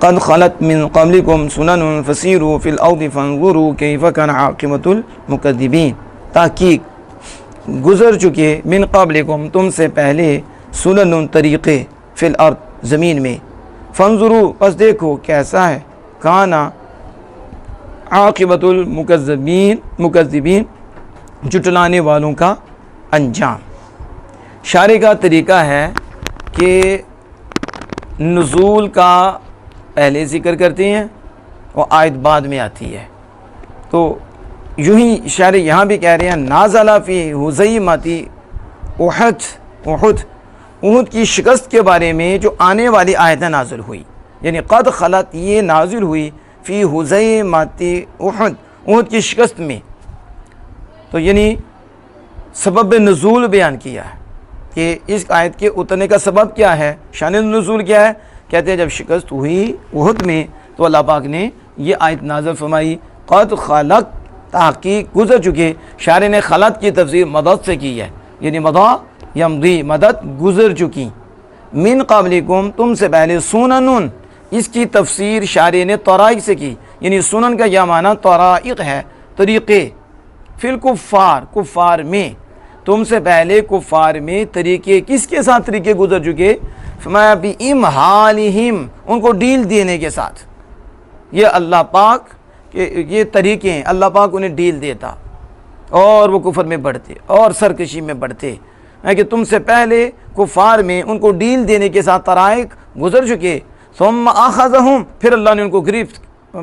قد خلت من قبلکم سنن فسیروا فی الارض فانظروا کیف کان عاقبۃ المکذبین، تحقیق گزر چکے من قبلکم تم سے پہلے سنن طریقے فی الارض زمین میں، فانظروا پس دیکھو کیسا ہے کانا عاقبۃ المکذبین جھٹلانے والوں کا انجام۔ شارح کا طریقہ ہے کہ نزول کا پہلے ذکر کرتے ہیں اور آیت بعد میں آتی ہے، تو یوں ہی شارح یہاں بھی کہہ رہے ہیں نازل فی ہزیمۃ احد کی شکست کے بارے میں جو آنے والی آیتیں نازل ہوئی، یعنی قد خلت یہ نازل ہوئی فی ہزیمۃ احد کی شکست میں، تو یعنی سبب نزول بیان کیا ہے کہ اس آیت کے اترنے کا سبب کیا ہے، شان نزول کیا ہے۔ کہتے ہیں جب شکست ہوئی احد میں تو اللہ پاک نے یہ آیت نازل فرمائی، قد خلت تحقیق گزر چکے۔ شارح نے خلت کی تفسیر مدد سے کی ہے، یعنی مضا یمضی مدد گزر چکی، من قبلکم تم سے پہلے سنن، اس کی تفسیر شارح نے طرائق سے کی، یعنی سنن کا یہ معنی طرائق ہے طریقے، فی الکفار کفار میں، تم سے پہلے کفار میں طریقے، کس کے ساتھ طریقے گزر چکے، فرمایا بِإِمْحَالِهِمْ ان کو ڈیل دینے کے ساتھ، یہ اللہ پاک کے یہ طریقے ہیں، اللہ پاک انہیں ڈیل دیتا اور وہ کفر میں بڑھتے اور سرکشی میں بڑھتے، کہ تم سے پہلے کفار میں ان کو ڈیل دینے کے ساتھ طرائق گزر چکے، ثم اخذہم پھر اللہ نے ان کو گرفت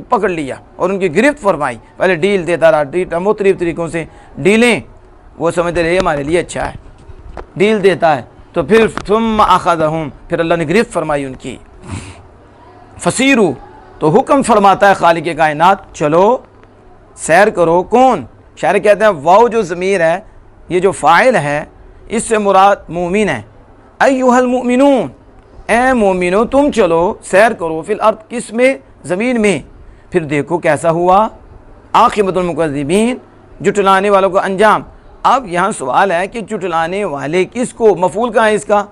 پکڑ لیا اور ان کی گرفت فرمائی، پہلے ڈیل دیتا رہا، مختلف طریقوں سے ڈیلیں، وہ سمجھتے رہے ہمارے لیے اچھا ہے، ڈیل دیتا ہے، تو پھر ثم اخذہم پھر اللہ نے گرفت فرمائی ان کی، فسیرو تو حکم فرماتا ہے خالق کائنات چلو سیر کرو، کون؟ شاعر کہتے ہیں واو جو ضمیر ہے یہ جو فاعل ہے اس سے مراد مومن ہے، ایھا المؤمنون اے مومنو تم چلو سیر کرو، فی الارض کس میں؟ زمین میں، پھر دیکھو کیسا ہوا عاقبۃ المکذبین جھٹلانے والوں کا انجام۔ اب یہاں سوال ہے کہ جھٹلانے والے کس کو، مفعول کہاں ہے اس کا،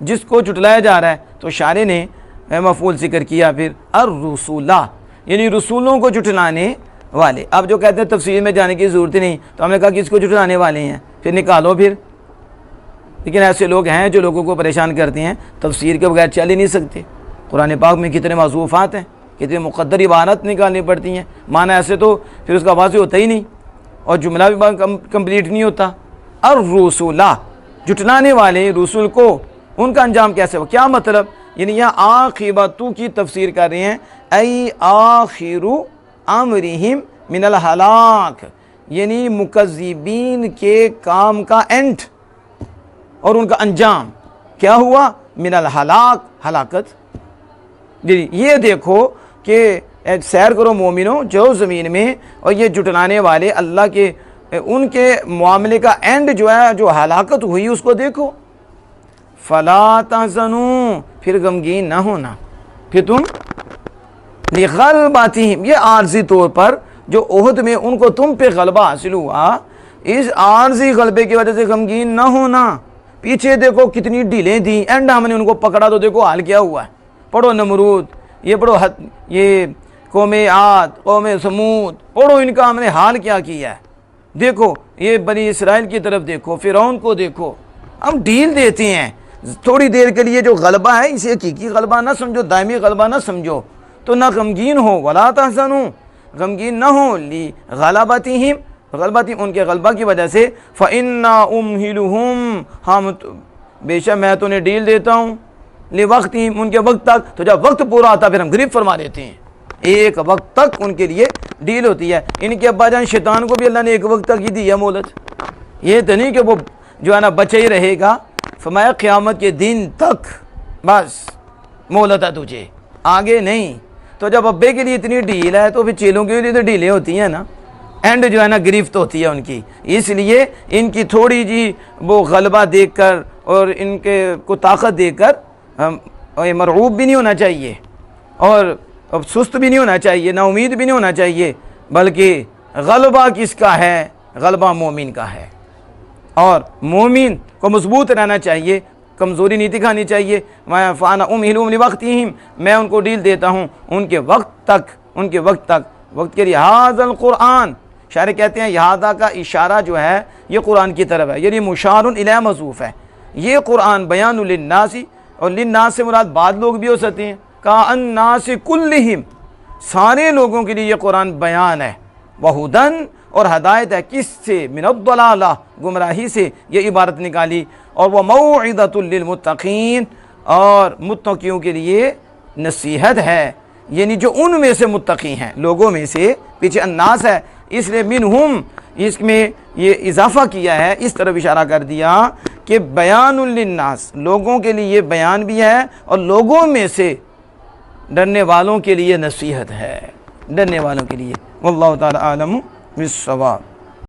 جس کو جھٹلایا جا رہا ہے، تو شارح نے مفعول ذکر کیا پھر الرسول، یعنی رسولوں کو جھٹلانے والے۔ اب جو کہتے ہیں تفسیر میں جانے کی ضرورت نہیں، تو ہم نے کہا کس کو جھٹلانے والے ہیں، پھر نکالو پھر، لیکن ایسے لوگ ہیں جو لوگوں کو پریشان کرتے ہیں، تفسیر کے بغیر چل ہی نہیں سکتے۔ قرآن پاک میں کتنے معذوفات ہیں، کتنے مقدر عبارت نکالنی پڑتی ہیں، معنی ایسے تو پھر اس کا واضح ہوتا ہی نہیں اور جملہ بھی کمپلیٹ نہیں ہوتا۔ الرسول جھٹلانے والے رسول کو ان کا انجام کیسے ہو، کیا مطلب، یعنی یہاں عاقبتو کی تفسیر کر رہے ہیں، ای آخر امرہم من الہلاک، یعنی مکذبین کے کام کا اینڈ اور ان کا انجام کیا ہوا، من الہلاک ہلاکت۔ یہ دیکھو کہ سیر کرو مومنوں جو زمین میں، اور یہ جھٹلانے والے اللہ کے ان کے معاملے کا اینڈ جو ہے، جو ہلاکت ہوئی اس کو دیکھو، فلا تحزنوا پھر غمگین نہ ہونا، پھر تم لغلبتہم یہ عارضی طور پر جو احد میں ان کو تم پہ غلبہ حاصل ہوا، اس عارضی غلبے کی وجہ سے غمگین نہ ہونا۔ پیچھے دیکھو کتنی ڈیلیں دیں، اینڈ ہم نے ان کو پکڑا تو دیکھو حال کیا ہوا ہے، پڑھو نمرود، یہ پڑھو یہ قوم عاد، قوم سمود، پڑھو ان کا ہم نے حال کیا کیا ہے، دیکھو یہ بنی اسرائیل کی طرف دیکھو، فرعون کو دیکھو، ہم ڈیل دیتے ہیں تھوڑی دیر کے لیے، جو غلبہ ہے اسے حقیقی غلبہ نہ سمجھو، دائمی غلبہ نہ سمجھو، تو نہ غمگین ہو، ولا تحزنوا غمگین نہ ہو، لغلبتہم غلبتہم ان کے غلبہ کی وجہ سے، فإنا أمهلهم ہم بے شک میں تو انہیں ڈیل دیتا ہوں، لوقتہم ان کے وقت تک، تو جب وقت پورا آتا پھر ہم گرفت فرما دیتے ہیں، ایک وقت تک ان کے لیے ڈیل ہوتی ہے۔ ان کے ابا جان شیطان کو بھی اللہ نے ایک وقت تک ہی دی ہے مہلت، یہ تو نہیں کہ وہ جو ہے نا بچے ہی رہے گا، فرمایا قیامت کے دن تک بس مہلت ہے تجھے، آگے نہیں۔ تو جب ابے کے لیے اتنی ڈیل ہے تو پھر چیلوں کے لیے تو ڈیلیں ہوتی ہیں نا، اینڈ جو ہے نا گرفت ہوتی ہے ان کی، اس لیے ان کی تھوڑی جی وہ غلبہ دیکھ کر اور ان کے کو طاقت دیکھ کر مرعوب بھی نہیں ہونا چاہیے اور سست بھی نہیں ہونا چاہیے، نا امید بھی نہیں ہونا چاہیے، بلکہ غلبہ کس کا ہے؟ غلبہ مومن کا ہے، اور مومن کو مضبوط رہنا چاہیے، کمزوری نہیں دکھانی چاہیے. فانا امہلہم لوقتہم، میں ان کو ڈیل دیتا ہوں ان کے وقت تک. وقت کے لیے ھذا القرآن، شاعر کہتے ہیں ھذا کا اشارہ جو ہے یہ قرآن کی طرف ہے، یعنی مشار الی محذوف ہے. یہ قرآن بیان للناس، اور للناس سے مراد بعض لوگ بھی ہو سکتے ہیں، کالناس کلہم، سارے لوگوں کے لیے یہ قرآن بیان ہے. وہدن، اور ہدایت ہے، کس سے؟ من الضلالہ، گمراہی سے یہ عبارت نکالی. اور وہ موعظۃ للمتقین، اور متقیوں کے لیے نصیحت ہے، یعنی جو ان میں سے متقی ہیں، لوگوں میں سے، پیچھے الناس ہے اس لیے منہم اس میں یہ اضافہ کیا ہے، اس طرف اشارہ کر دیا کہ بیان للناس، لوگوں کے لیے یہ بیان بھی ہے اور لوگوں میں سے ڈرنے والوں کے لیے نصیحت ہے، ڈرنے والوں کے لیے. واللہ تعالی عالم بالصواب.